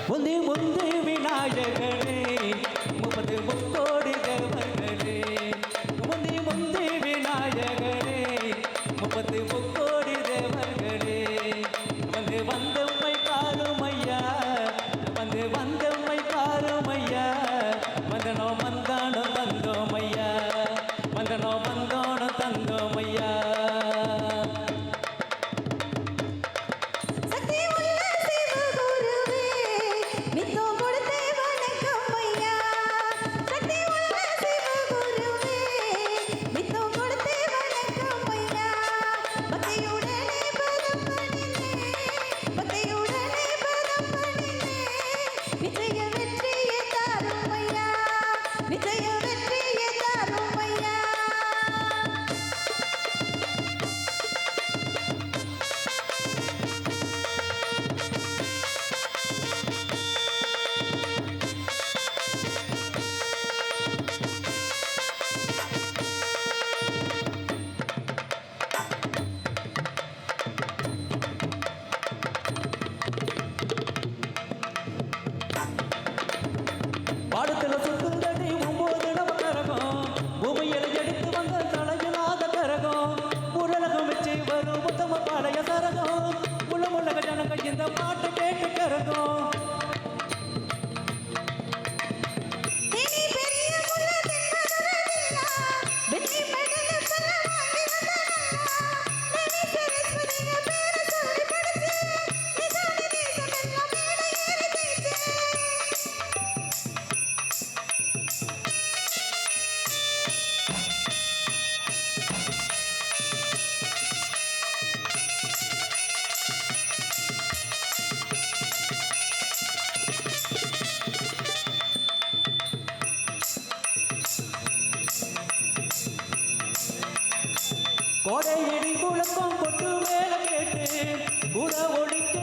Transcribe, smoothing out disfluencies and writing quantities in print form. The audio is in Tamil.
முந்தி முந்தி விநாயகனே முப்பது முக்கோடி தேவர்களே முந்தி முந்தி விநாயகனே முப்பது முக்கோடி தேவர்களே வந்து வந்தம்மை காருமையா வந்து வந்தம்மை காருமையா வந்தனோ வந்தானோ தந்தோமையா வந்தனோ வந்தோனோ தந்தோமையா பாடத்துல சுத்துங்கடி 9 நம்ம கரகம் பூமியில எடுத்து வந்த தலையிலாத கரகம் உலகம் வச்சு வரும் உத்தம பாளைய சரகம் உலக ஜனங்க இந்த பாட்டை கேட்டு கரகம் கோடை இடி குழப்பம் கொட்டு மேல கேட்டு கூட ஒழிக்க